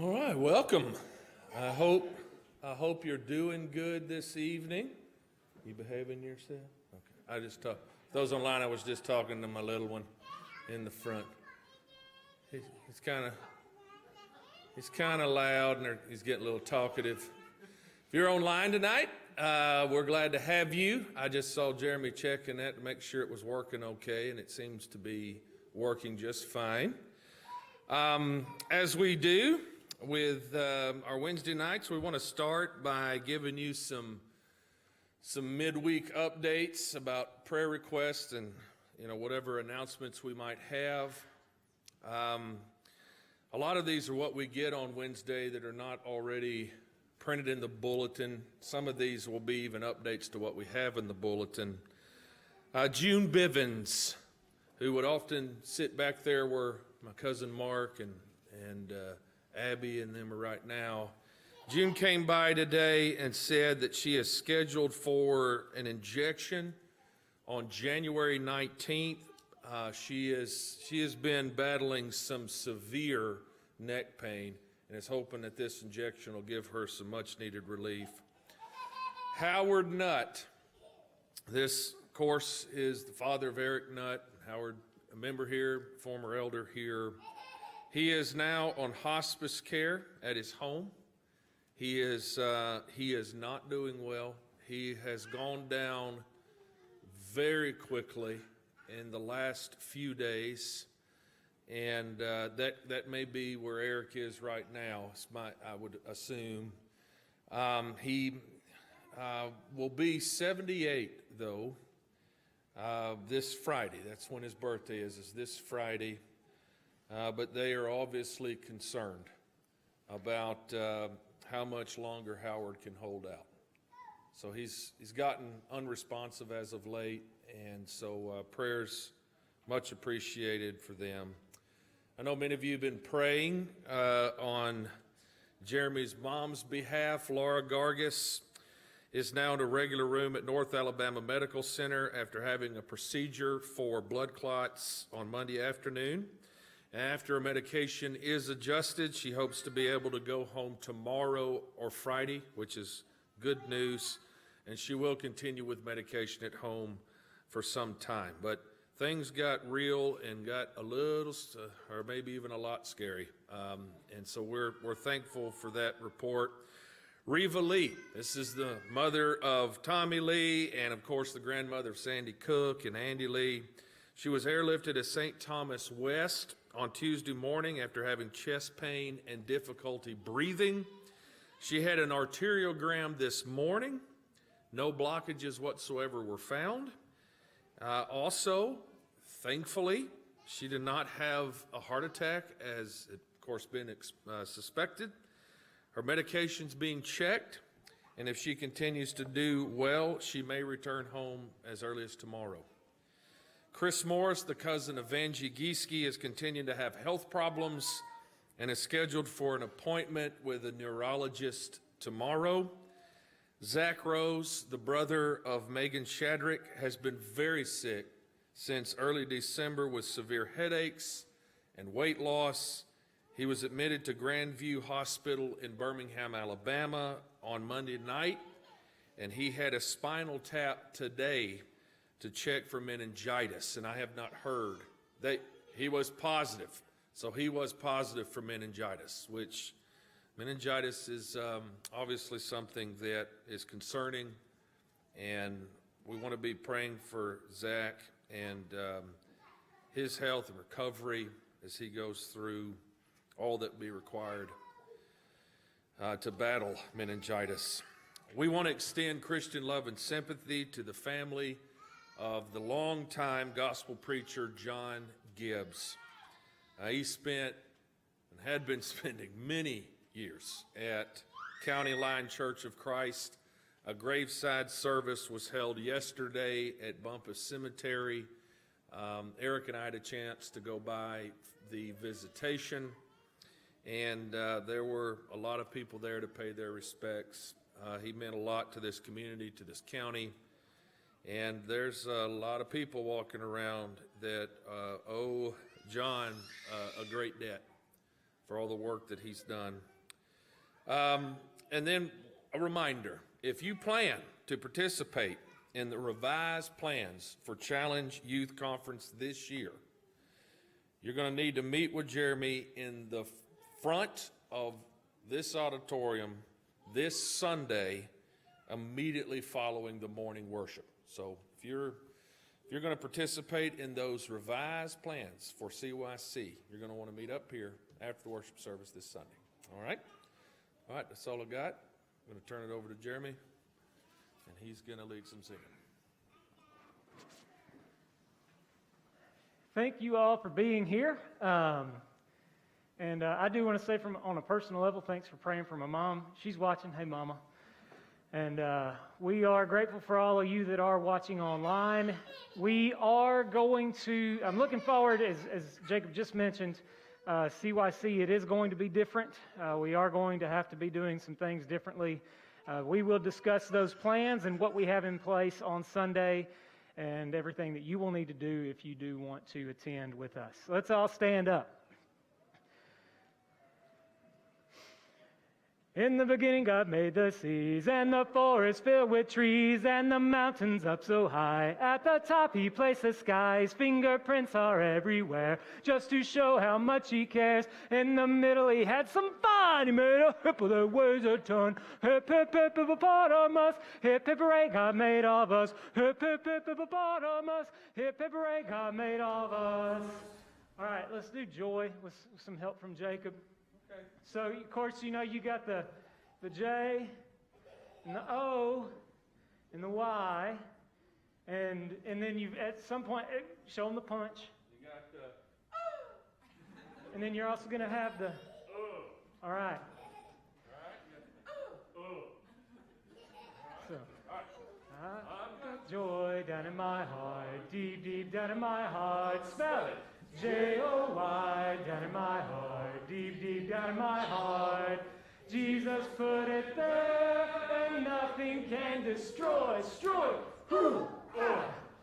All right, welcome. I hope you're doing good this evening. You behaving yourself? Okay. I just talk. Those online, I was just talking to my little one in the front. He's kind of loud and he's getting a little talkative. If you're online tonight, we're glad to have you. I just saw Jeremy checking that to make sure it was working okay, and it seems to be working just fine. As we do with our Wednesday nights, we want to start by giving you some midweek updates about prayer requests and whatever announcements we might have. A lot of these are what we get on Wednesday that are not already printed in the bulletin. Some of these will be even updates to what we have in the bulletin. June Bivens, who would often sit back there where my cousin Mark and Abby and them are right now. June came by today and said that she is scheduled for an injection on January 19th. She has been battling some severe neck pain and is hoping that this injection will give her some much needed relief. Howard Nutt, this of course is the father of Eric Nutt. Howard, a member here, former elder here. He is now on hospice care at his home. He is not doing well. He has gone down very quickly in the last few days, and that may be where Eric is right now. I would assume. He will be 78 though this Friday. That's when his birthday is this Friday. But they are obviously concerned about how much longer Howard can hold out. So he's gotten unresponsive as of late, and so prayers much appreciated for them. I know many of you have been praying on Jeremy's mom's behalf. Laura Gargis is now in a regular room at North Alabama Medical Center after having a procedure for blood clots on Monday afternoon. After her medication is adjusted, she hopes to be able to go home tomorrow or Friday, which is good news, and she will continue with medication at home for some time. But things got real and got a little, or maybe even a lot scary, and so we're thankful for that report. Reva Lee, this is the mother of Tommy Lee and, of course, the grandmother of Sandy Cook and Andy Lee. She was airlifted at St. Thomas West on Tuesday morning after having chest pain and difficulty breathing. She had an arteriogram this morning. No blockages whatsoever were found. Also, thankfully, she did not have a heart attack, as it, of course, been suspected. Her medication's being checked, and if she continues to do well, she may return home as early as tomorrow. Chris Morris, the cousin of Vanjie Gieske, is continuing to have health problems and is scheduled for an appointment with a neurologist tomorrow. Zach Rose, the brother of Megan Shadrick, has been very sick since early December with severe headaches and weight loss. He was admitted to Grandview Hospital in Birmingham, Alabama on Monday night, and he had a spinal tap today to check for meningitis, and I have not heard. He was positive, so he was positive for meningitis, which meningitis is obviously something that is concerning, and we want to be praying for Zach and his health and recovery as he goes through all that be required to battle meningitis. We want to extend Christian love and sympathy to the family of the longtime gospel preacher John Gibbs. He spent and had been spending many years at County Line Church of Christ. A graveside service was held yesterday at Bumpus Cemetery. Eric and I had a chance to go by the visitation, and there were a lot of people there to pay their respects. He meant a lot to this community, to this county. And there's a lot of people walking around that owe John a great debt for all the work that he's done. And then a reminder, if you plan to participate in the revised plans for Challenge Youth Conference this year, you're going to need to meet with Jeremy in the front of this auditorium this Sunday, immediately following the morning worship. So if you're going to participate in those revised plans for CYC, you're going to want to meet up here after the worship service this Sunday. All right? All right, that's all I got. I'm going to turn it over to Jeremy, and he's going to lead some singing. Thank you all for being here. And I do want to say on a personal level, thanks for praying for my mom. She's watching. Hey, Mama. And we are grateful for all of you that are watching online. We are going to, I'm looking forward, as Jacob just mentioned, CYC, it is going to be different. We are going to have to be doing some things differently. We will discuss those plans and what we have in place on Sunday and everything that you will need to do if you do want to attend with us. Let's all stand up. In the beginning God made the seas and the forest filled with trees and the mountains up so high. At the top he placed the skies, fingerprints are everywhere, just to show how much he cares. In the middle he had some fun, he made a hippo that weighs a ton. Hip hip hip hippopotamus, hip hip hooray, God made all of us. Hip hip hip hippopotamus, hip hip hooray, God made all of us. All right, let's do joy with some help from Jacob. So, of course, you know you got the J and the O and the Y, and then you've at some point show them the punch. You got the and then you're also going to have the all right. So, I've got joy down in my heart, deep, deep down in my heart. Spell it. J-O-Y, down in my heart, deep, deep down in my heart. Jesus put it there, and nothing can destroy.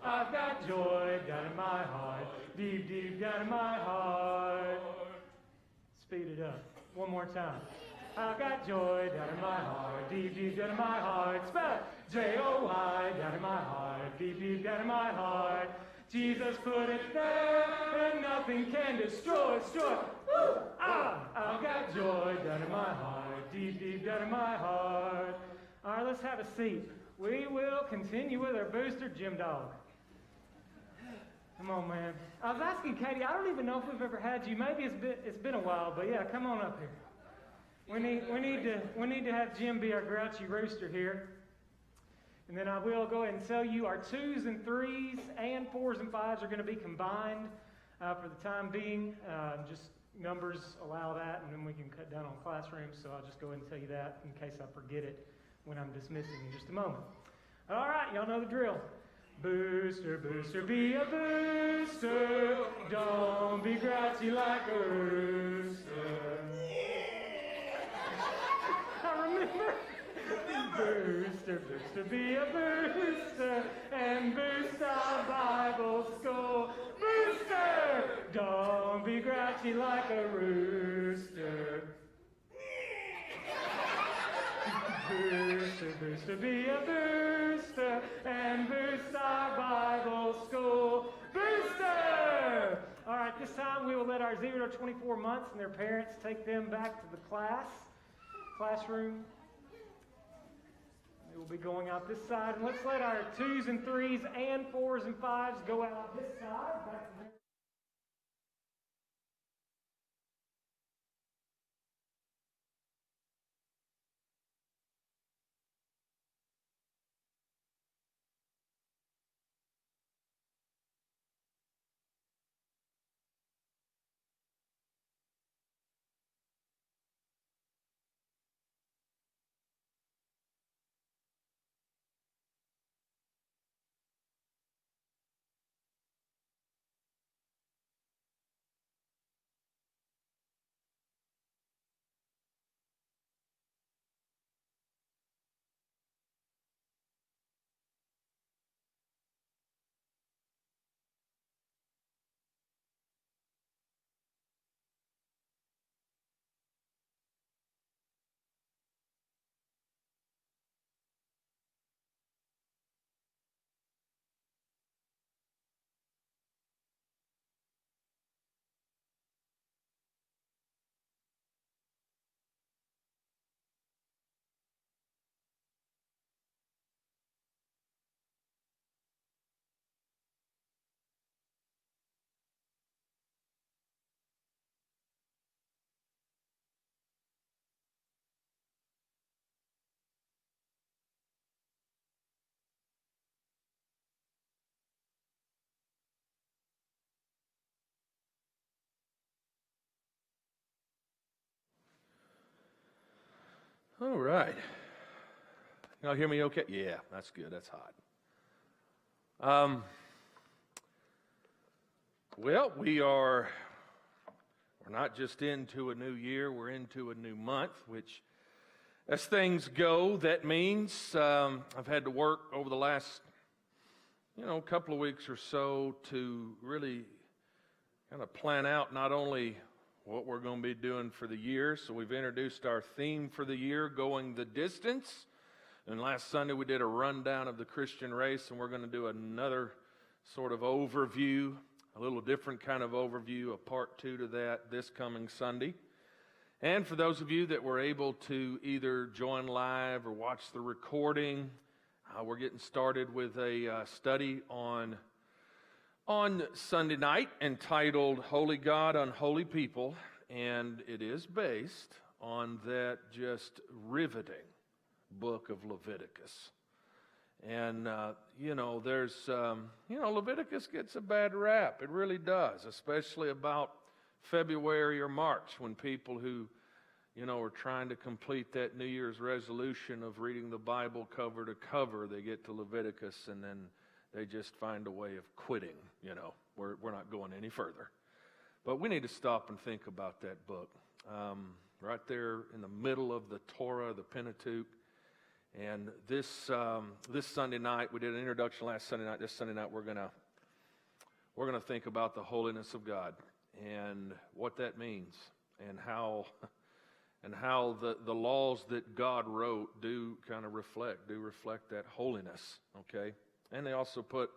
I've got joy down in my heart, deep, deep down in my heart. Speed it up. One more time. I've got joy down in my heart, deep, deep down in my heart. Spell it. J-O-Y, down in my heart, deep, deep down in my heart. Jesus put it there, and nothing can destroy. I've got joy down in my heart, deep, deep down in my heart. All right, let's have a seat. We will continue with our booster, Jim Dog. Come on, man. I was asking Katie, I don't even know if we've ever had you. Maybe it's been a while, but yeah, come on up here. We need to have Jim be our grouchy rooster here. And then I will go ahead and tell you our 2s and 3s and 4s and 5s are going to be combined for the time being. Just numbers allow that, and then we can cut down on classrooms. So I'll just go ahead and tell you that in case I forget it when I'm dismissing in just a moment. All right, y'all know the drill. Booster, booster, be a booster. Don't be grouchy like a rooster. I remember. Booster, booster, be a booster, and boost our Bible school. Booster, don't be grouchy like a rooster. Booster, booster, be a booster, and boost our Bible school. Booster! All right, this time we will let our 0 to 24 months and their parents take them back to the classroom. It will be going out this side. And let's let our 2s and 3s and 4s and 5s go out this side. Back to All right. Y'all hear me okay? Yeah, that's good. That's hot. Well, we're not just into a new year, we're into a new month, which as things go, that means I've had to work over the last, couple of weeks or so to really kind of plan out not only what we're going to be doing for the year. So we've introduced our theme for the year, Going the Distance. And last Sunday we did a rundown of the Christian race, and we're going to do another sort of overview, a little different kind of overview, a part 2 to that this coming Sunday. And for those of you that were able to either join live or watch the recording, we're getting started with a study on Sunday night entitled Holy God, Unholy People, and it is based on that just riveting book of Leviticus. And, Leviticus gets a bad rap. It really does, especially about February or March when people who, are trying to complete that New Year's resolution of reading the Bible cover to cover, they get to Leviticus and then they just find a way of quitting, We're not going any further. But we need to stop and think about that book. Right there in the middle of the Torah, the Pentateuch. And this Sunday night, we did an introduction last Sunday night. This Sunday night, we're gonna think about the holiness of God and what that means, and how the laws that God wrote do kind of reflect that holiness. Okay, and they also put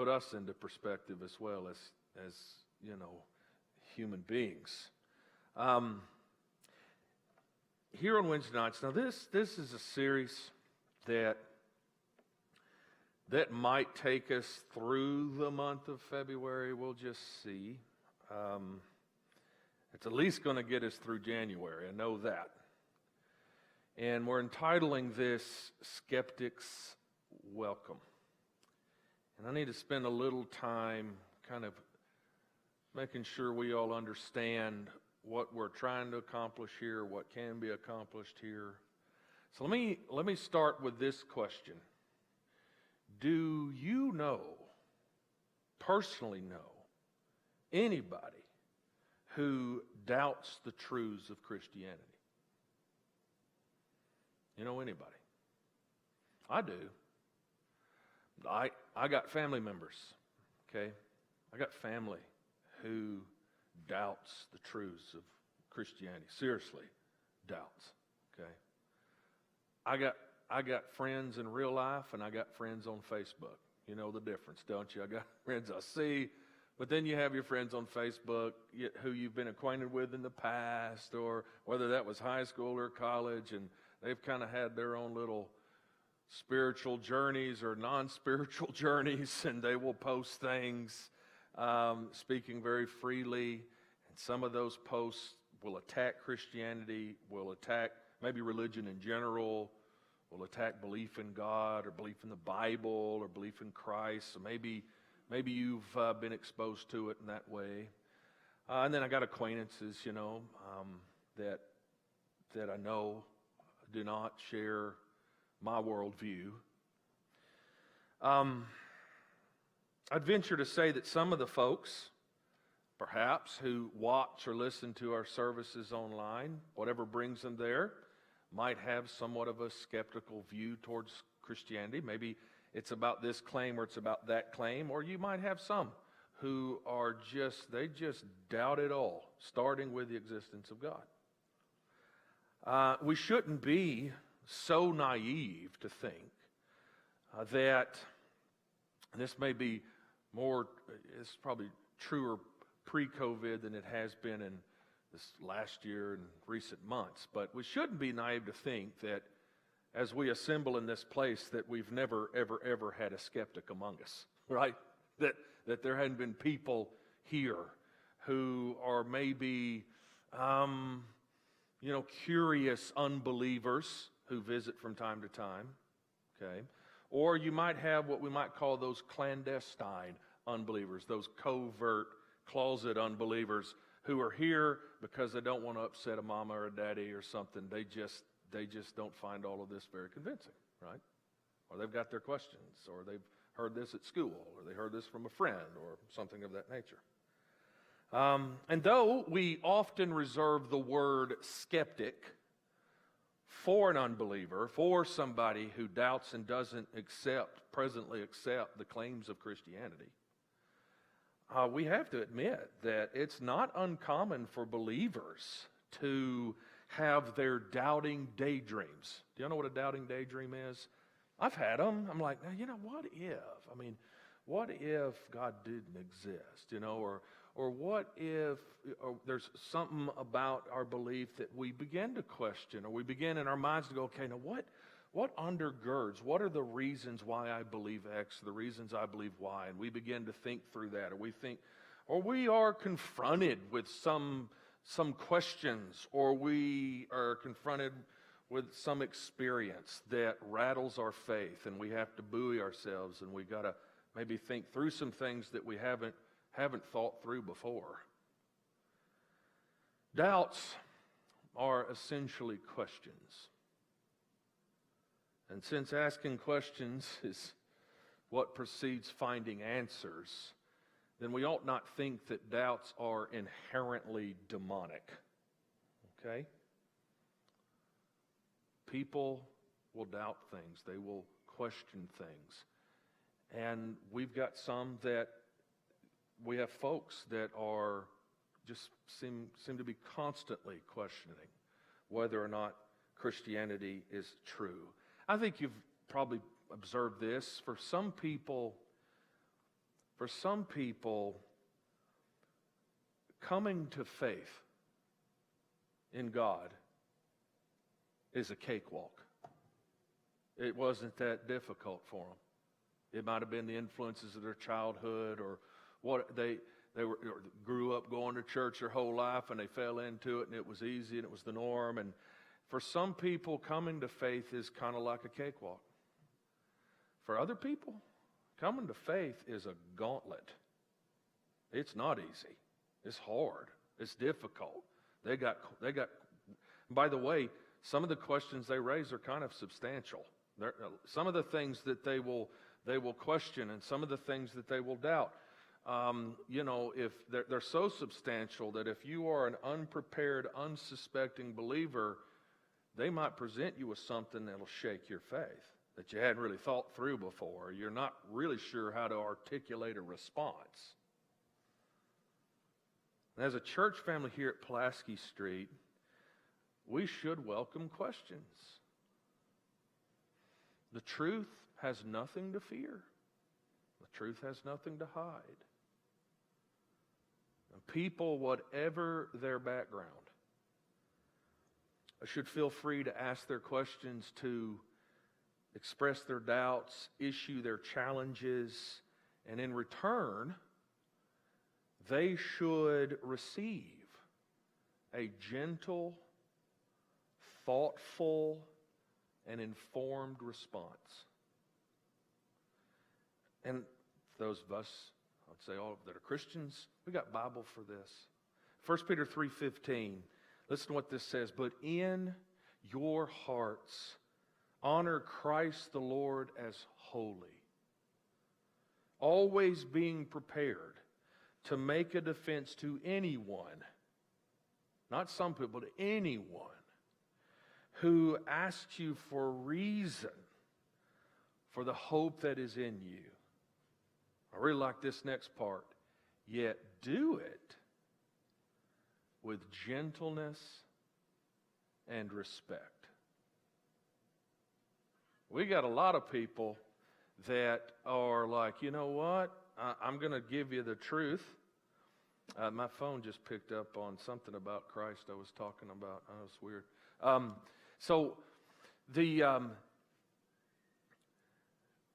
us into perspective as well as human beings. Here on Wednesday nights, now this is a series that might take us through the month of February. We'll just see. It's at least going to get us through January. I know that. And we're entitling this Skeptics Welcome. And I need to spend a little time kind of making sure we all understand what we're trying to accomplish here, what can be accomplished here. So let me start with this question. Do you personally know, anybody who doubts the truths of Christianity? You know anybody? I do. I got family members, okay? I got family who doubts the truths of Christianity. Seriously, doubts, okay? I got friends in real life, and I got friends on Facebook. You know the difference, don't you? I got friends I see, but then you have your friends on Facebook who you've been acquainted with in the past, or whether that was high school or college, and they've kind of had their own little spiritual journeys or non-spiritual journeys, and they will post things speaking very freely, and some of those posts will attack Christianity, will attack maybe religion in general, will attack belief in God or belief in the Bible or belief in Christ. So maybe you've been exposed to it in that way. And then I got acquaintances, that I know do not share my worldview. I'd venture to say that some of the folks, perhaps, who watch or listen to our services online, whatever brings them there, might have somewhat of a skeptical view towards Christianity. Maybe it's about this claim or it's about that claim, or you might have some who are they just doubt it all, starting with the existence of God. We shouldn't be so naive to think that, and this may be it's probably truer pre-COVID than it has been in this last year and recent months, but we shouldn't be naive to think that as we assemble in this place that we've never, ever, ever had a skeptic among us, right? That there hadn't been people here who are maybe, curious unbelievers who visit from time to time, okay? Or you might have what we might call those clandestine unbelievers, those covert, closet unbelievers who are here because they don't want to upset a mama or a daddy or something. they just don't find all of this very convincing, right? Or they've got their questions, or they've heard this at school, or they heard this from a friend, or something of that nature. And though we often reserve the word skeptic for an unbeliever, for somebody who doubts and doesn't presently accept the claims of Christianity, we have to admit that it's not uncommon for believers to have their doubting daydreams. Do you know what a doubting daydream is? I've had them. I'm like, now, what if? I mean, what if God didn't exist? Or what if there's something about our belief that we begin to question, or we begin in our minds to go, okay, now what undergirds? What are the reasons why I believe X, the reasons I believe Y? And we begin to think through that, or we are confronted with some questions, or we are confronted with some experience that rattles our faith, and we have to buoy ourselves, and we got to maybe think through some things that we haven't thought through before. Doubts are essentially questions. And since asking questions is what precedes finding answers, then we ought not think that doubts are inherently demonic. Okay? People will doubt things. They will question things. And we've got we have folks that are just seem to be constantly questioning whether or not Christianity is true. I think you've probably observed this. For some people, coming to faith in God is a cakewalk. It wasn't that difficult for them. It might have been the influences of their childhood, or what they grew up going to church their whole life, and they fell into it, and it was easy, and it was the norm. And for some people, coming to faith is kind of like a cakewalk. For other people, coming to faith is a gauntlet. It's not easy. It's hard. It's difficult. They got. By the way, some of the questions they raise are kind of substantial. Some of the things that they will question, and some of the things that they will doubt. If they're so substantial that if you are an unprepared, unsuspecting believer, they might present you with something that'll shake your faith that you hadn't really thought through before. You're not really sure how to articulate a response. As a church family here at Pulaski Street, we should welcome questions. The truth has nothing to fear. The truth has nothing to hide. And people, whatever their background, should feel free to ask their questions, to express their doubts, issue their challenges, and in return, they should receive a gentle, thoughtful, and informed response. And those of us, I'd say all that are Christians, we got Bible for this. 1 Peter 3:15, listen to what this says. But in your hearts, honor Christ the Lord as holy, always being prepared to make a defense to anyone, not some people, but anyone who asks you for reason for the hope that is in you. I really like this next part. Yet do it with gentleness and respect. We got a lot of people that are like, you know what? I'm going to give you the truth. My phone just picked up on something about Christ I was talking about. Oh, it's weird.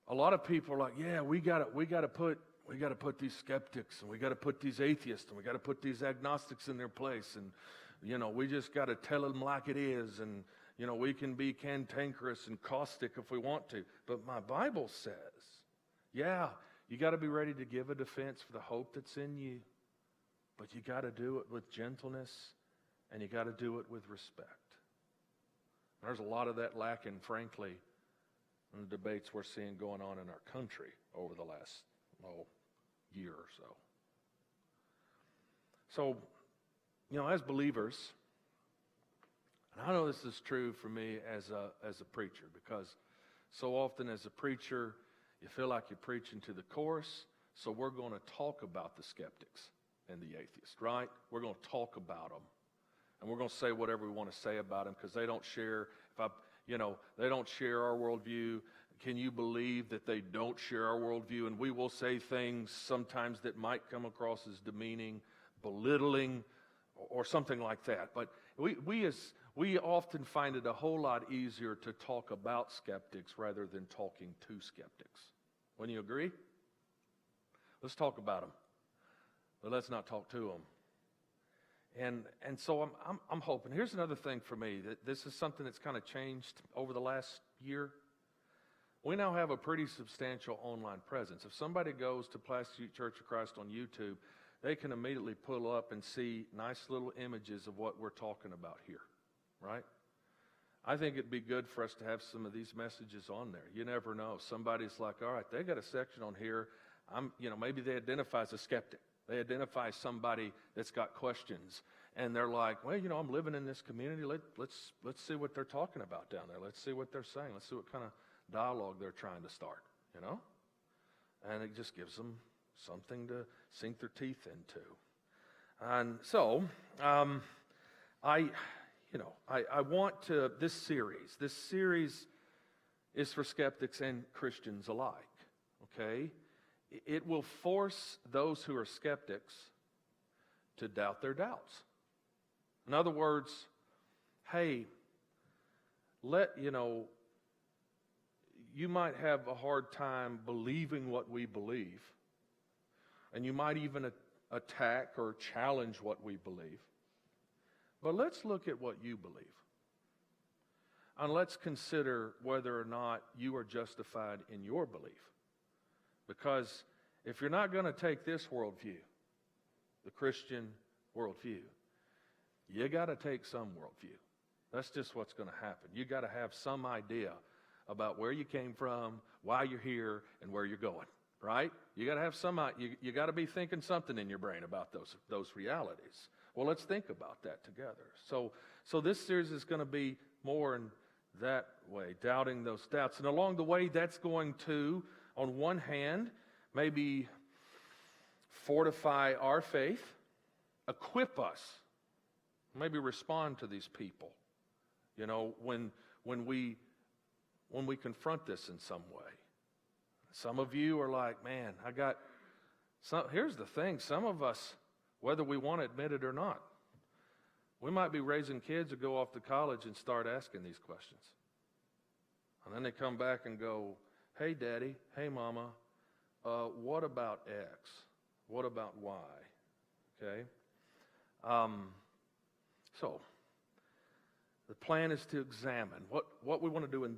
A lot of people are like, yeah, we got to put these skeptics, and we got to put these atheists, and we got to put these agnostics in their place, and we just got to tell them like it is, and we can be cantankerous and caustic if we want to. But my Bible says, yeah, you got to be ready to give a defense for the hope that's in you, but you got to do it with gentleness, and you got to do it with respect. There's a lot of that lacking, frankly, in the debates we're seeing going on in our country over the last, year or so. So, as believers, and I know this is true for me as a preacher, because so often as a preacher, you feel like you're preaching to the chorus, so we're going to talk about the skeptics and the atheists, right? We're going to talk about them. And we're going to say whatever we want to say about them because they don't share, they don't share our worldview. Can you believe that they don't share our worldview? And we will say things sometimes that might come across as demeaning, belittling, or something like that. But we often find it a whole lot easier to talk about skeptics rather than talking to skeptics. Wouldn't you agree? Let's talk about them, but let's not talk to them. And so I'm hoping. Here's another thing for me, that this is something that's kind of changed over the last year. We now have a pretty substantial online presence. If somebody goes to Plastic Church of Christ on YouTube, they can immediately pull up and see nice little images of what we're talking about here, right? I think it'd be good for us to have some of these messages on there. You never know. Somebody's like, all right, they got a section on here. Maybe they identify as a skeptic. They identify somebody that's got questions, and they're like, well, I'm living in this community. Let's see what they're talking about down there. Let's see what they're saying. Let's see what kind of dialogue they're trying to start, And it just gives them something to sink their teeth into. And so, I want to, this series is for skeptics and Christians alike, okay? It will force those who are skeptics to doubt their doubts. In other words, hey, you might have a hard time believing what we believe, and you might even attack or challenge what we believe. But let's look at what you believe. And let's consider whether or not you are justified in your belief. Because if you're not going to take this worldview, the Christian worldview, you got to take some worldview. That's just what's going to happen. You got to have some idea about where you came from, why you're here, and where you're going, right? You got to have you got to be thinking something in your brain about those realities. Well, let's think about that together. So this series is going to be more in that way, doubting those doubts. And along the way, that's going to, on one hand, maybe fortify our faith, equip us, maybe respond to these people, when we confront this in some way. Some of you are like, man, here's the thing, some of us, whether we want to admit it or not, we might be raising kids who go off to college and start asking these questions. And then they come back and go, hey, Daddy, hey, Mama, what about X? What about Y? Okay? So, the plan is to examine what we want to do in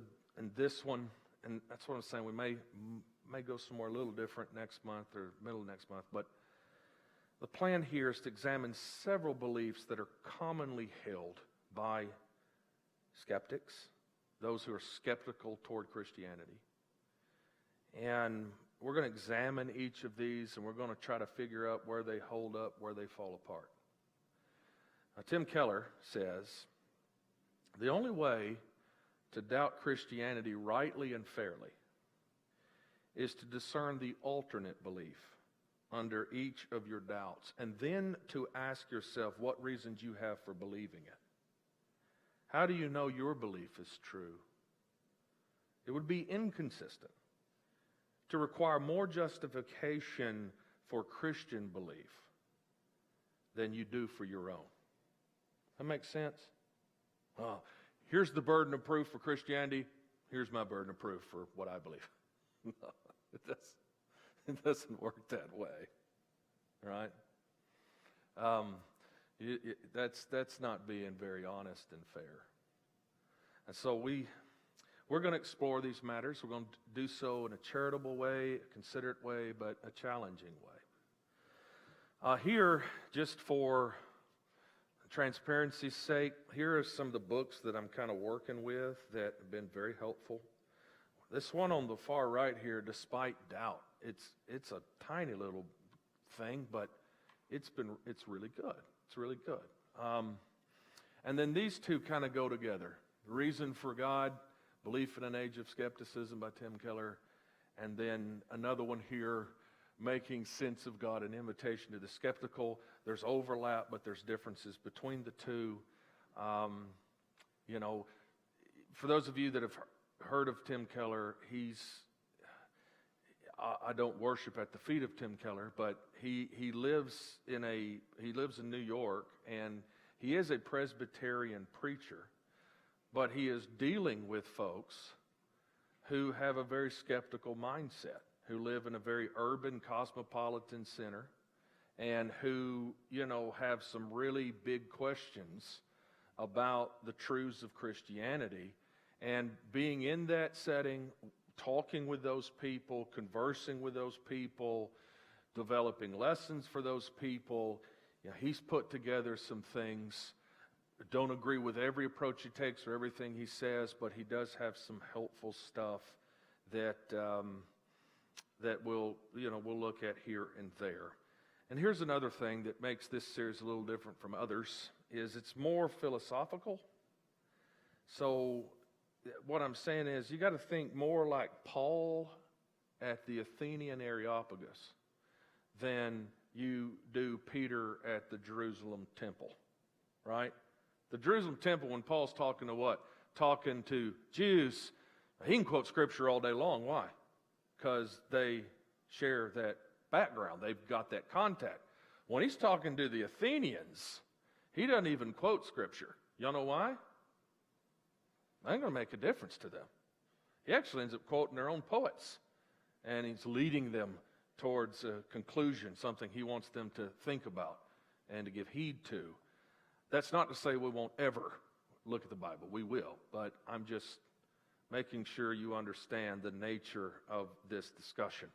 this one, and that's what I'm saying. We may go somewhere a little different next month or middle of next month, but the plan here is to examine several beliefs that are commonly held by skeptics, those who are skeptical toward Christianity. And we're going to examine each of these, and we're going to try to figure out where they hold up, where they fall apart. Now, Tim Keller says, the only way to doubt Christianity rightly and fairly is to discern the alternate belief under each of your doubts, and then to ask yourself what reasons you have for believing it. How do you know your belief is true? It would be inconsistent to require more justification for Christian belief than you do for your own. That makes sense? Here's the burden of proof for Christianity. Here's my burden of proof for what I believe. No, it doesn't work that way, right? That's not being very honest and fair. And so we're going to explore these matters. We're going to do so in a charitable way, a considerate way, but a challenging way. Here, just for transparency's sake, here are some of the books that I'm kind of working with that have been very helpful. This one on the far right here, Despite Doubt, it's a tiny little thing, but it's really good. It's really good. And then these two kind of go together. The Reason for God, Belief in an Age of Skepticism by Tim Keller, and then another one here, Making Sense of God, an Invitation to the Skeptical. There's overlap, but there's differences between the two. For those of you that have heard of Tim Keller, I don't worship at the feet of Tim Keller, but he lives in New York, and he is a Presbyterian preacher, but he is dealing with folks who have a very skeptical mindset, who live in a very urban, cosmopolitan center, and who, have some really big questions about the truths of Christianity. And being in that setting, talking with those people, conversing with those people, developing lessons for those people, he's put together some things. Don't agree with every approach he takes or everything he says, but he does have some helpful stuff that we'll look at here and there. And here's another thing that makes this series a little different from others, is it's more philosophical. So what I'm saying is you got to think more like Paul at the Athenian Areopagus than you do Peter at the Jerusalem temple, right? The Jerusalem temple, when Paul's talking to what? Talking to Jews, he can quote Scripture all day long. Why? Because they share that background. They've got that contact. When he's talking to the Athenians, he doesn't even quote Scripture. Y'all know why? That ain't going to make a difference to them. He actually ends up quoting their own poets, and he's leading them towards a conclusion, something he wants them to think about and to give heed to. That's not to say we won't ever look at the Bible. We will, but I'm just making sure you understand the nature of this discussion.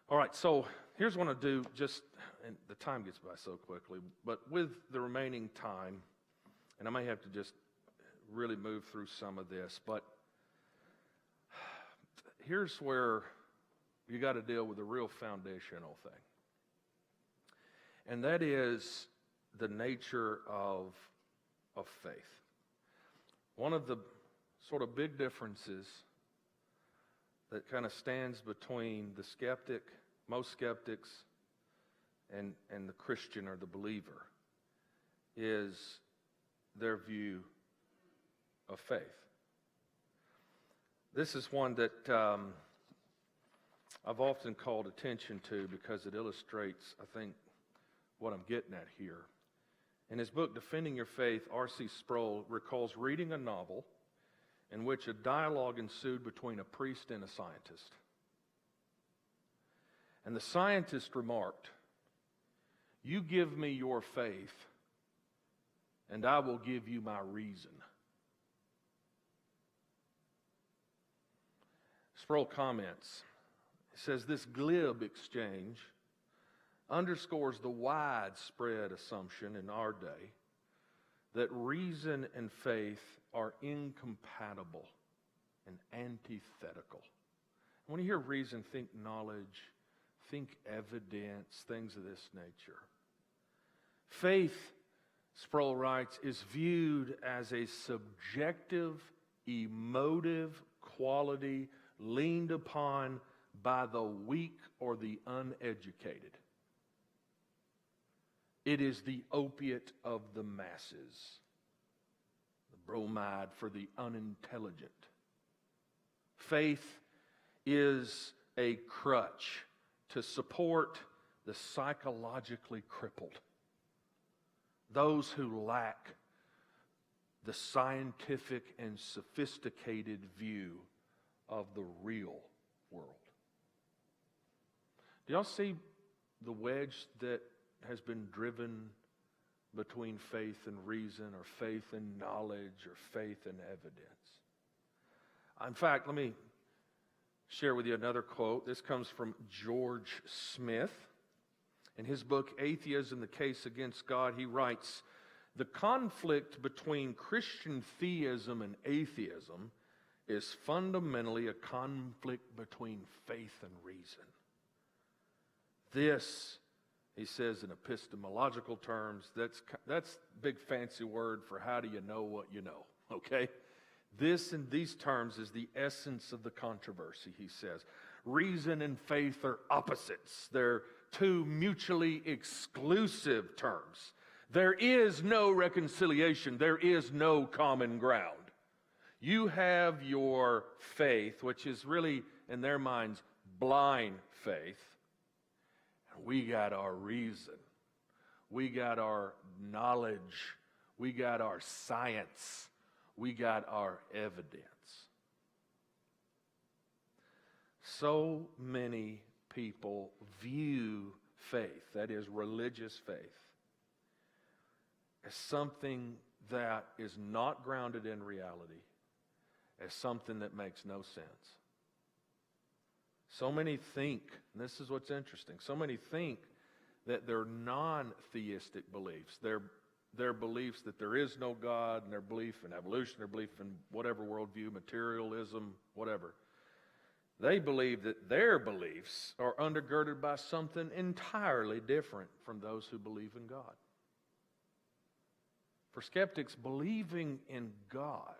All right, so here's what I do, and the time gets by so quickly, but with the remaining time, and I may have to just really move through some of this, but here's where you got to deal with a real foundational thing. And that is the nature of faith. One of the sort of big differences that kind of stands between the skeptic, most skeptics, and the Christian or the believer is their view of faith. This is one that I've often called attention to because it illustrates, I think, what I'm getting at here. In his book, Defending Your Faith, R.C. Sproul recalls reading a novel in which a dialogue ensued between a priest and a scientist. And the scientist remarked, "You give me your faith, and I will give you my reason." Sproul comments, he says, this glib exchange underscores the widespread assumption in our day that reason and faith are incompatible and antithetical. When you hear reason, think knowledge, think evidence, things of this nature. Faith, Sproul writes, is viewed as a subjective, emotive quality leaned upon by the weak or the uneducated. It is the opiate of the masses, the bromide for the unintelligent. Faith is a crutch to support the psychologically crippled, those who lack the scientific and sophisticated view of the real world. Do y'all see the wedge that has been driven between faith and reason, or faith and knowledge, or faith and evidence? In fact, let me share with you another quote. This comes from George Smith. In his book, Atheism, the Case Against God, he writes, The conflict between Christian theism and atheism is fundamentally a conflict between faith and reason. This, he says in epistemological terms, that's big fancy word for how do you know what you know, okay? This, in these terms, is the essence of the controversy, he says. Reason and faith are opposites. They're two mutually exclusive terms. There is no reconciliation. There is no common ground. You have your faith, which is really, in their minds, blind faith. And we got our reason. We got our knowledge. We got our science. We got our evidence. So many people view faith, that is religious faith, as something that is not grounded in reality, as something that makes no sense. So many think, and this is what's interesting, so many think that their non-theistic beliefs, their beliefs that there is no God, and their belief in evolution, their belief in whatever worldview, materialism, whatever, they believe that their beliefs are undergirded by something entirely different from those who believe in God. For skeptics, believing in God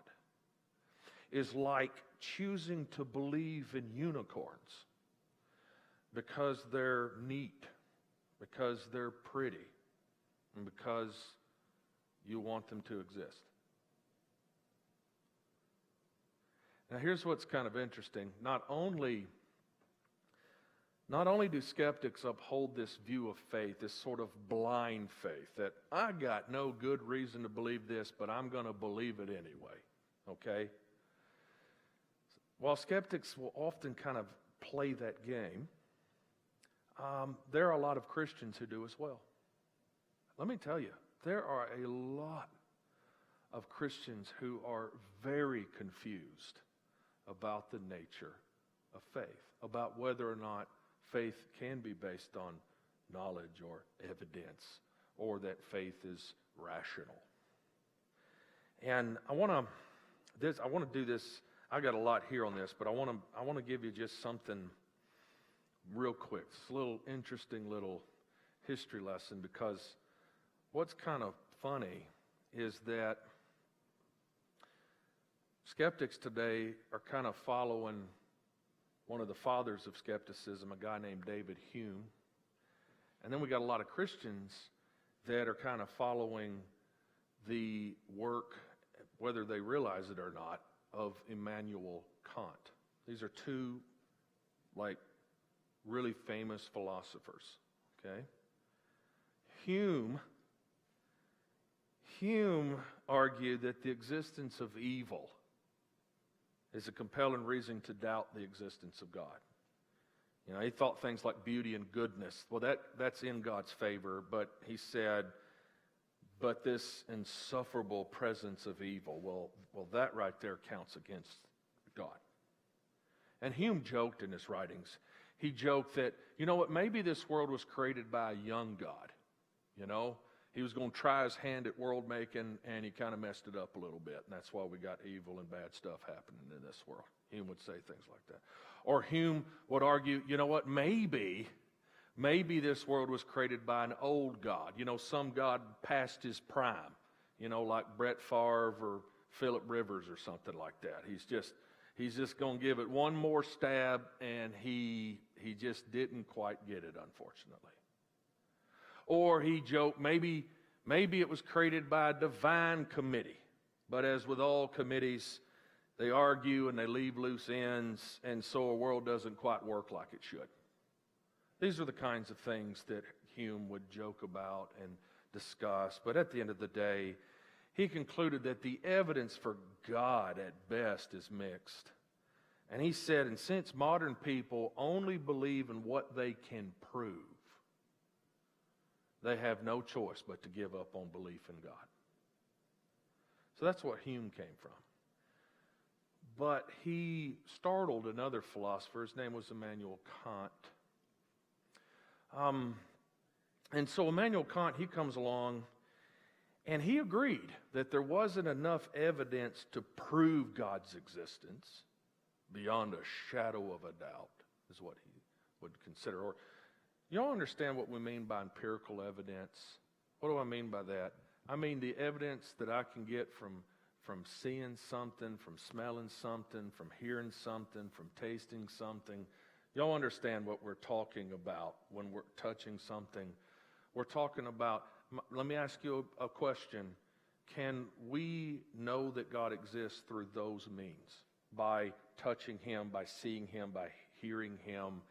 is like choosing to believe in unicorns because they're neat, because they're pretty, and because you want them to exist. Now here's what's kind of interesting. Not only do skeptics uphold this view of faith, this sort of blind faith, that I got no good reason to believe this, but I'm going to believe it anyway, okay? While skeptics will often kind of play that game, there are a lot of Christians who do as well. Let me tell you, there are a lot of Christians who are very confused about the nature of faith, about whether or not faith can be based on knowledge or evidence, or that faith is rational. And I want to do this. I got a lot here on this, but I want to give you just something real quick. It's a little interesting little history lesson, because what's kind of funny is that skeptics today are kind of following one of the fathers of skepticism, a guy named David Hume. And then we got a lot of Christians that are kind of following the work, whether they realize it or not, of Immanuel Kant. These are two, really famous philosophers, okay? Hume argued that the existence of evil is a compelling reason to doubt the existence of God. You know, he thought things like beauty and goodness, well, that's in God's favor, but he said, but this insufferable presence of evil, well, that right there counts against God. And Hume joked in his writings. He joked that, you know what, maybe this world was created by a young God. You know, he was going to try his hand at world making, and he kind of messed it up a little bit. And that's why we got evil and bad stuff happening in this world. Hume would say things like that. Or Hume would argue, you know what, maybe this world was created by an old God. You know, some God past his prime. You know, like Brett Favre or Phillip Rivers or something like that. He's just going to give it one more stab, and he just didn't quite get it, unfortunately. Or he joked, maybe it was created by a divine committee. But as with all committees, they argue and they leave loose ends, and so a world doesn't quite work like it should. These are the kinds of things that Hume would joke about and discuss. But at the end of the day, he concluded that the evidence for God at best is mixed. And he said, and since modern people only believe in what they can prove, they have no choice but to give up on belief in God. So that's what Hume came from. But he startled another philosopher. His name was Immanuel Kant. And so Immanuel Kant, he comes along, And he agreed that there wasn't enough evidence to prove God's existence beyond a shadow of a doubt, is what he would consider. Or, y'all understand what we mean by empirical evidence? What do I mean by that? I mean the evidence that I can get from seeing something, from smelling something, from hearing something, from tasting something. Y'all understand what we're talking about when we're touching something. We're talking about, let me ask you a question. Can we know that God exists through those means? By touching Him, by seeing Him, by hearing Him?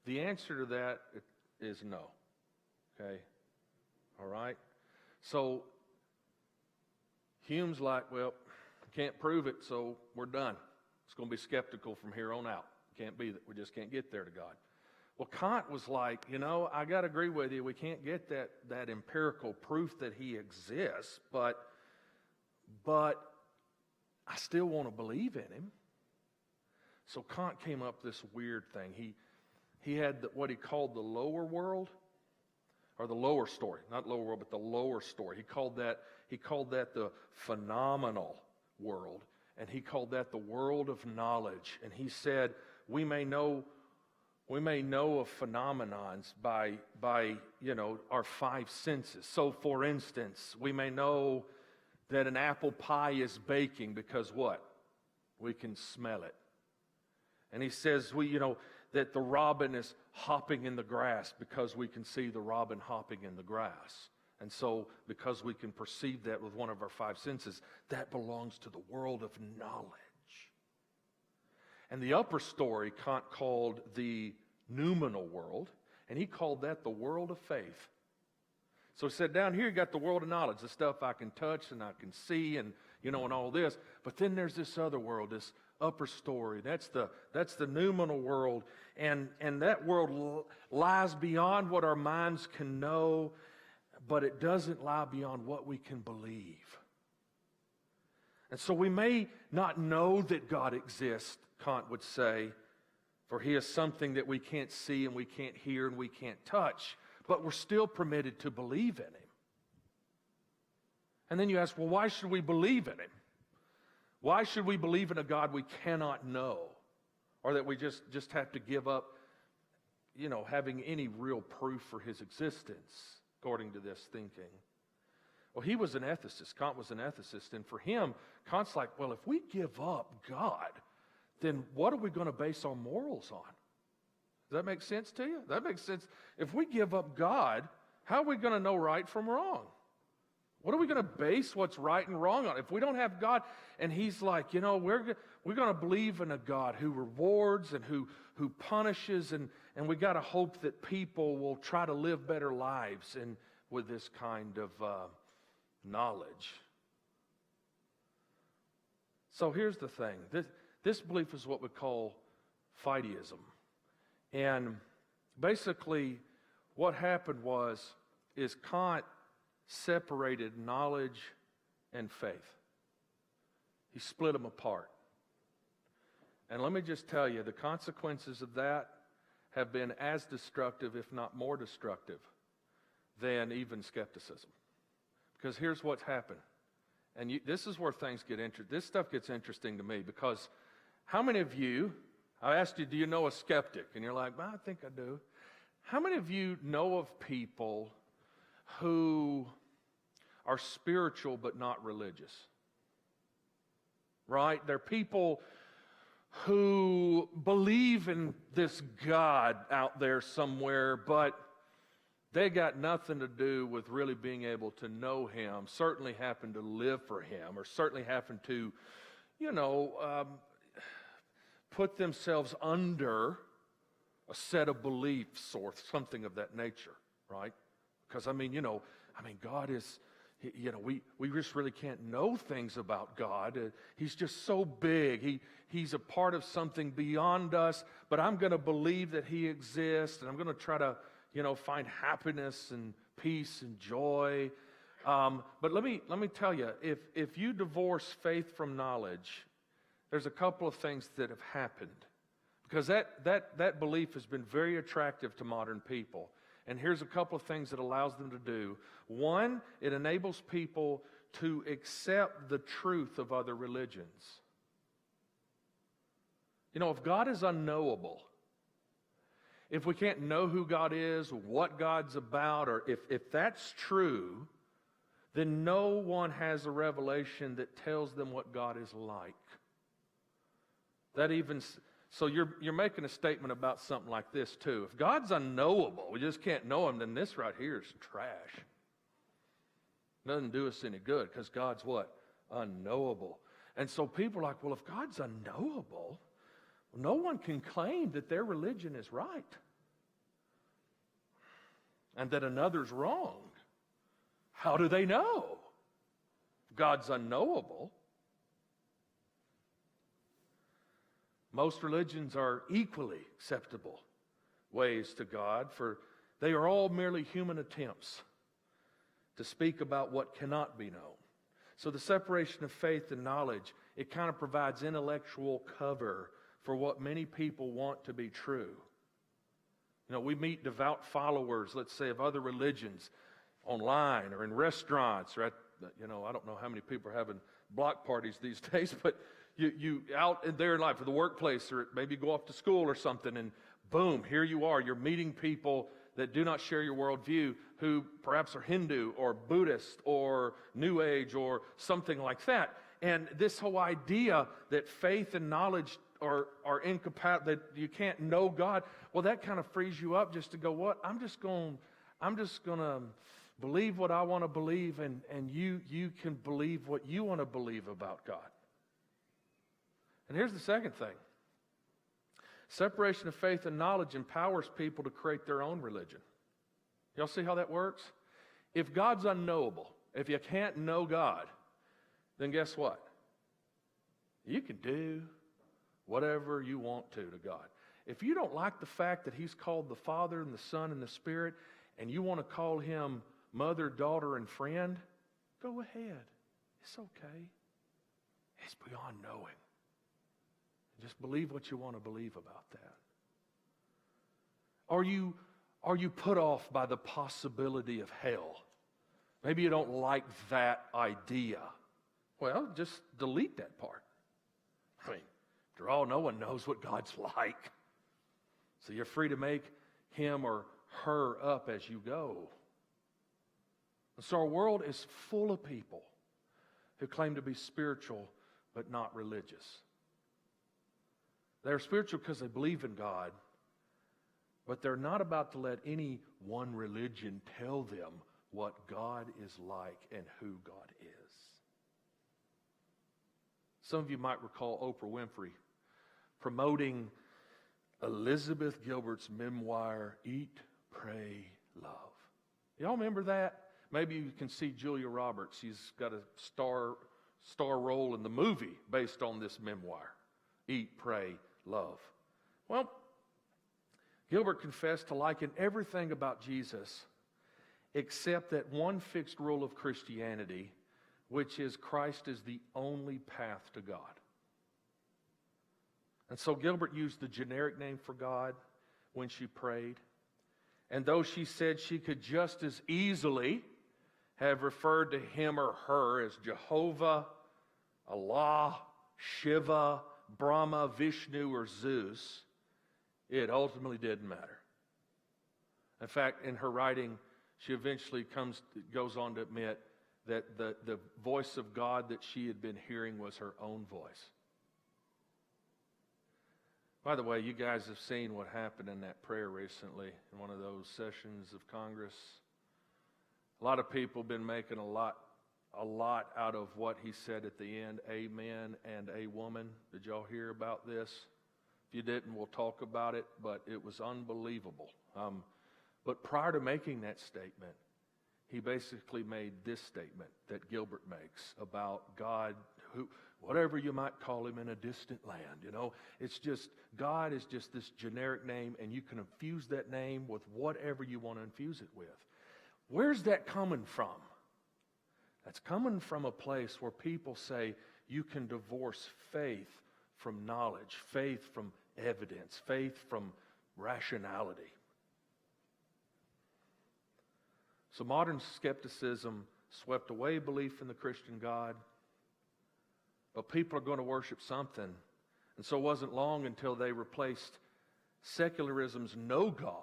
The answer to that is no. Okay? All right? So, Hume's like, well, can't prove it, so we're done. It's going to be skeptical from here on out. Can't be that. We just can't get there to God. Well, Kant was like, I got to agree with you. We can't get that empirical proof that He exists, but I still want to believe in Him. So Kant came up with this weird thing. He had what he called the lower world, or the lower story, not lower world, but the lower story. He called that the phenomenal world, and he called that the world of knowledge. And he said we may know of phenomenons by our five senses. So, for instance, we may know that an apple pie is baking because what? We can smell it. And he says that the robin is hopping in the grass because we can see the robin hopping in the grass. And so, because we can perceive that with one of our five senses, that belongs to the world of knowledge. And the upper story Kant called the noumenal world, and he called that the world of faith. So he said, down here you got the world of knowledge, the stuff I can touch and I can see and and all this. But then there's this other world, this upper story. That's the noumenal world, and that world lies beyond what our minds can know, but it doesn't lie beyond what we can believe. And so we may not know that God exists, Kant would say, for He is something that we can't see and we can't hear and we can't touch, but we're still permitted to believe in Him. And then you ask, well, why should we believe in Him? Why should we believe in a God we cannot know, or that we just have to give up, having any real proof for His existence, according to this thinking? Well, he was an ethicist. Kant was an ethicist. And for him, Kant's like, well, if we give up God, then what are we going to base our morals on? Does that make sense to you? That makes sense. If we give up God, how are we going to know right from wrong? What are we going to base what's right and wrong on? If we don't have God, and He's like, we're going to believe in a God who rewards and who punishes, and we got to hope that people will try to live better lives and with this kind of knowledge. So here's the thing. This belief is what we call fideism. And basically what happened is Kant separated knowledge and faith. He split them apart. And let me just tell you, the consequences of that have been as destructive, if not more destructive, than even skepticism. Because here's what's happened. And this is where things get interesting. This stuff gets interesting to me, because how many of you, I asked you, do you know a skeptic? And you're like, well, I think I do. How many of you know of people who are spiritual but not religious? Right? They're people who believe in this God out there somewhere, but they got nothing to do with really being able to know Him, certainly happen to live for Him, or certainly happen to, put themselves under a set of beliefs or something of that nature, right? Because, God is, we just really can't know things about God. He's just so big. He's a part of something beyond us, but I'm going to believe that He exists, and I'm going to try to, find happiness and peace and joy. But let me tell you, if you divorce faith from knowledge, there's a couple of things that have happened. Because that belief has been very attractive to modern people. And here's a couple of things it allows them to do. One, it enables people to accept the truth of other religions. You know, if God is unknowable, if we can't know who God is, what God's about, or if that's true, then no one has a revelation that tells them what God is like. So you're making a statement about something like this too. If God's unknowable, we just can't know Him, then this right here is trash. Doesn't do us any good because God's what? Unknowable. And so people are like, well, if God's unknowable, no one can claim that their religion is right and that another's wrong. How do they know? God's unknowable. Most religions are equally acceptable ways to God, for they are all merely human attempts to speak about what cannot be known. So the separation of faith and knowledge, it kind of provides intellectual cover for what many people want to be true. You know, we meet devout followers, let's say, of other religions online or in restaurants or at, I don't know how many people are having block parties these days, but you out there in life, or the workplace, or maybe go off to school or something, and boom, here you are. You're meeting people that do not share your worldview, who perhaps are Hindu or Buddhist or New Age or something like that. And this whole idea that faith and knowledge are incompatible, that you can't know God, well, that kind of frees you up just to go, what? I'm just going to believe what I want to believe, and you can believe what you want to believe about God. And here's the second thing. Separation of faith and knowledge empowers people to create their own religion. Y'all see how that works? If God's unknowable, if you can't know God, then guess what? You can do whatever you want to God. If you don't like the fact that He's called the Father and the Son and the Spirit, and you want to call Him mother, daughter, and friend, go ahead. It's okay. It's beyond knowing. Just believe what you want to believe about that. Are you put off by the possibility of hell? Maybe you don't like that idea. Well, just delete that part. I mean, after all, no one knows what God's like. So you're free to make Him or her up as you go. And so our world is full of people who claim to be spiritual but not religious. They're spiritual because they believe in God, but they're not about to let any one religion tell them what God is like and who God is. Some of you might recall Oprah Winfrey promoting Elizabeth Gilbert's memoir, Eat, Pray, Love. Y'all remember that? Maybe you can see Julia Roberts. She's got a star role in the movie based on this memoir, Eat, Pray, Love. Well, Gilbert confessed to liking everything about Jesus except that one fixed rule of Christianity, which is Christ is the only path to God. And so Gilbert used the generic name for God when she prayed. And though she said she could just as easily have referred to him or her as Jehovah, Allah, Shiva, Brahma, Vishnu, or Zeus, it ultimately didn't matter. In fact, in her writing, she eventually goes on to admit that the voice of God that she had been hearing was her own voice. By the way, you guys have seen what happened in that prayer recently in one of those sessions of Congress. A lot of people have been making a lot out of what he said at the end, amen and a woman. Did y'all hear about this? If you didn't, we'll talk about it, but it was unbelievable. But prior to making that statement, he basically made this statement that Gilbert makes about God, who, whatever you might call him in a distant land, it's just, God is just this generic name, and you can infuse that name with whatever you want to infuse it with. Where's that coming from? That's coming from a place where people say you can divorce faith from knowledge, faith from evidence, faith from rationality. So modern skepticism swept away belief in the Christian God, but people are going to worship something. And so it wasn't long until they replaced secularism's no God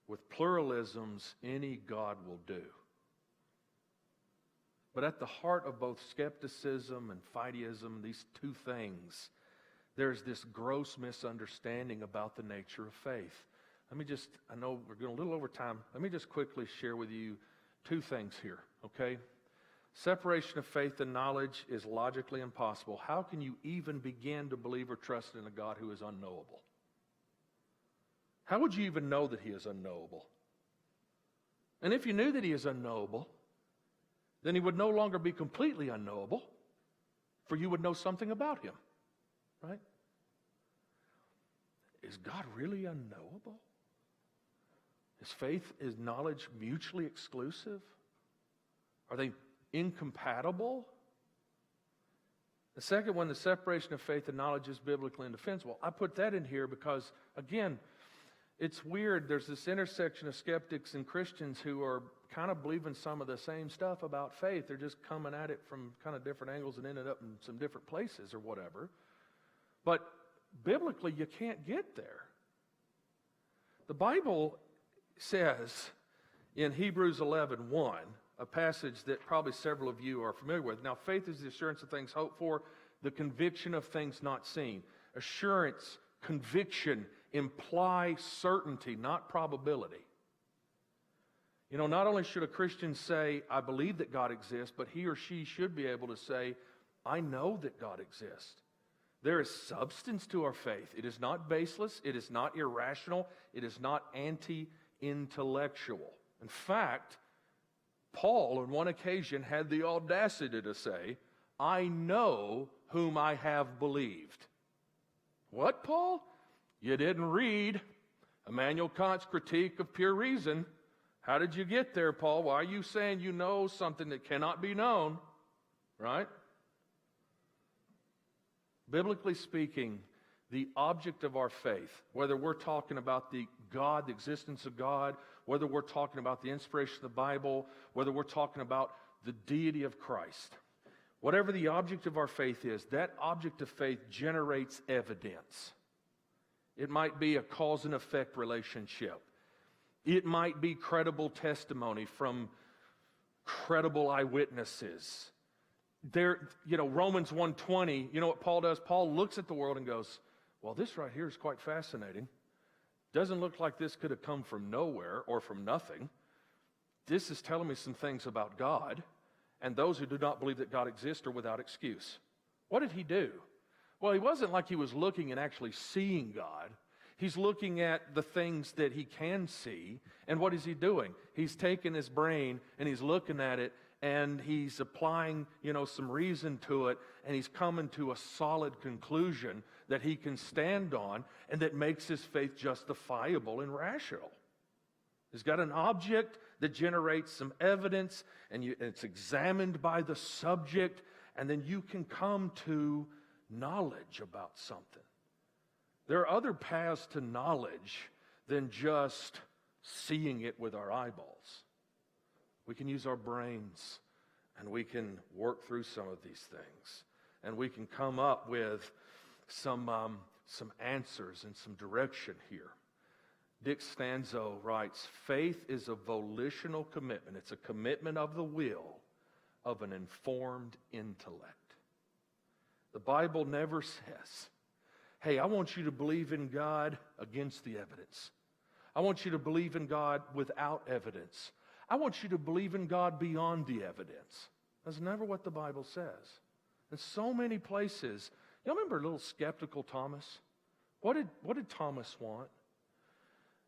with pluralism's any God will do. But at the heart of both skepticism and fightyism, these two things, there's this gross misunderstanding about the nature of faith. I know we're going a little over time. Let me just quickly share with you two things here, okay? Separation of faith and knowledge is logically impossible. How can you even begin to believe or trust in a God who is unknowable? How would you even know that he is unknowable? And if you knew that he is unknowable, then he would no longer be completely unknowable, for you would know something about him, right? Is God really unknowable? Is faith, is knowledge mutually exclusive? Are they incompatible? The second one, the separation of faith and knowledge is biblically indefensible. I put that in here because, again, it's weird. There's this intersection of skeptics and Christians who are kind of believing some of the same stuff about faith. They're just coming at it from kind of different angles and ended up in some different places or whatever. But biblically, you can't get there. The Bible says in Hebrews 11:1, a passage that probably several of you are familiar with. Now, faith is the assurance of things hoped for, the conviction of things not seen. Assurance, conviction imply certainty, not probability. You know, not only should a Christian say, I believe that God exists, but he or she should be able to say, I know that God exists. There is substance to our faith. It is not baseless. It is not irrational. It is not anti-intellectual. In fact, Paul, on one occasion, had the audacity to say, I know whom I have believed. What, Paul? You didn't read Immanuel Kant's Critique of Pure Reason. How did you get there, Paul? Why are you saying you know something that cannot be known? Right? Biblically speaking, the object of our faith, whether we're talking about the God, the existence of God, whether we're talking about the inspiration of the Bible, whether we're talking about the deity of Christ, whatever the object of our faith is, that object of faith generates evidence. It might be a cause and effect relationship. It might be credible testimony from credible eyewitnesses. Romans 1:20, you know what Paul does? Paul looks at the world and goes, well, this right here is quite fascinating. Doesn't look like this could have come from nowhere or from nothing. This is telling me some things about God, and those who do not believe that God exists are without excuse. What did he do? Well, he wasn't like he was looking and actually seeing God. He's looking at the things that he can see, and what is he doing? He's taking his brain and he's looking at it, and he's applying, some reason to it, and he's coming to a solid conclusion that he can stand on and that makes his faith justifiable and rational. He's got an object that generates some evidence, and it's examined by the subject, and then you can come to knowledge about something. There are other paths to knowledge than just seeing it with our eyeballs. We can use our brains, and we can work through some of these things, and we can come up with some answers and some direction here. Dick Stanzo writes, faith is a volitional commitment. It's a commitment of the will of an informed intellect. The Bible never says, hey, I want you to believe in God against the evidence. I want you to believe in God without evidence. I want you to believe in God beyond the evidence. That's never what the Bible says. In so many places, y'all remember little skeptical Thomas? What did Thomas want?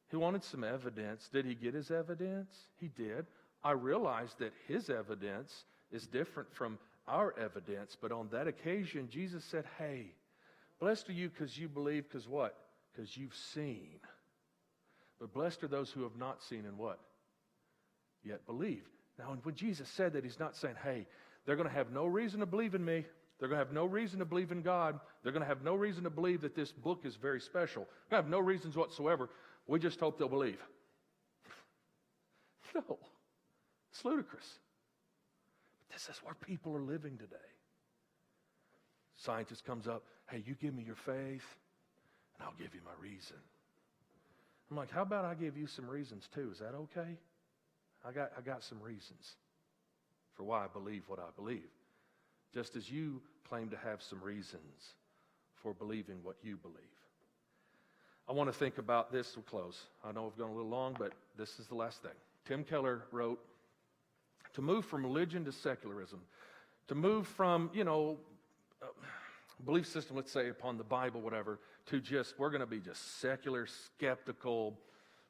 He wanted some evidence. Did he get his evidence? He did. I realized that his evidence is different from our evidence, but on that occasion, Jesus said, hey, blessed are you because you believe, because what? Because you've seen. But blessed are those who have not seen and what? Yet believed. Now, when Jesus said that, he's not saying, hey, they're going to have no reason to believe in me. They're going to have no reason to believe in God. They're going to have no reason to believe that this book is very special. They're going to have no reasons whatsoever. We just hope they'll believe. No. It's ludicrous. But this is where people are living today. Scientist comes up, hey, you give me your faith, and I'll give you my reason. I'm like, how about I give you some reasons too? Is that okay? I got some reasons for why I believe what I believe. Just as you claim to have some reasons for believing what you believe. I want to think about this to close. I know I've gone a little long, but this is the last thing. Tim Keller wrote, to move from religion to secularism, to move from, belief system, let's say, upon the Bible, whatever, to just, we're going to be just secular, skeptical,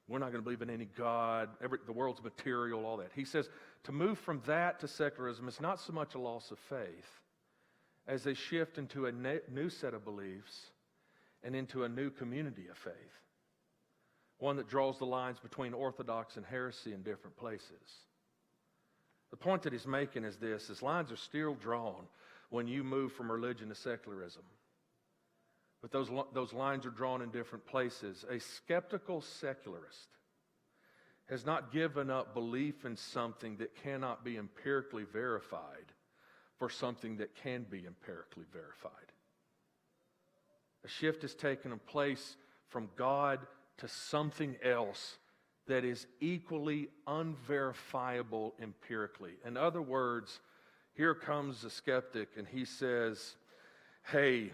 we're not going to believe in any God, the world's material, all that. He says, to move from that to secularism is not so much a loss of faith as a shift into a new set of beliefs and into a new community of faith. One that draws the lines between orthodox and heresy in different places. The point that he's making is this, is lines are still drawn when you move from religion to secularism. But those lines are drawn in different places. A skeptical secularist has not given up belief in something that cannot be empirically verified for something that can be empirically verified. A shift has taken place from God to something else that is equally unverifiable empirically. In other words, here comes a skeptic and he says, hey,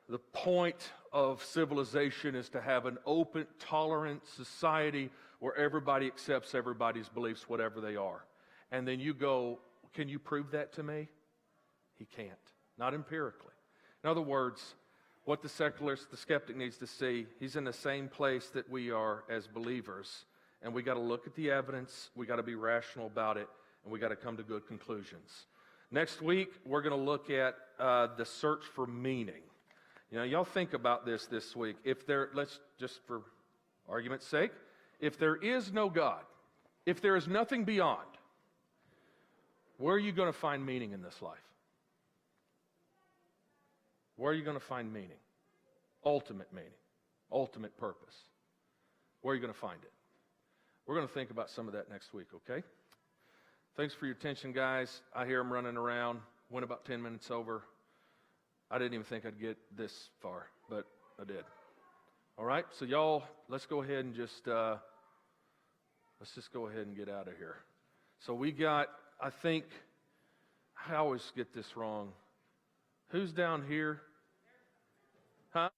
the point of civilization is to have an open, tolerant society where everybody accepts everybody's beliefs, whatever they are. And then you go, can you prove that to me? He can't, not empirically. In other words, what the secularist, the skeptic needs to see, he's in the same place that we are as believers. And we got to look at the evidence, we got to be rational about it, and we got to come to good conclusions. Next week, we're going to look at the search for meaning. Y'all think about this week. Let's just for argument's sake, if there is no God, if there is nothing beyond, where are you going to find meaning in this life? Where are you going to find meaning? Ultimate meaning, ultimate purpose. Where are you going to find it? We're going to think about some of that next week, okay? Thanks for your attention, guys. I hear them running around. Went about 10 minutes over. I didn't even think I'd get this far, but I did. All right, so y'all, let's go ahead and just go ahead and get out of here. So we got, I think, I always get this wrong. Who's down here? Huh?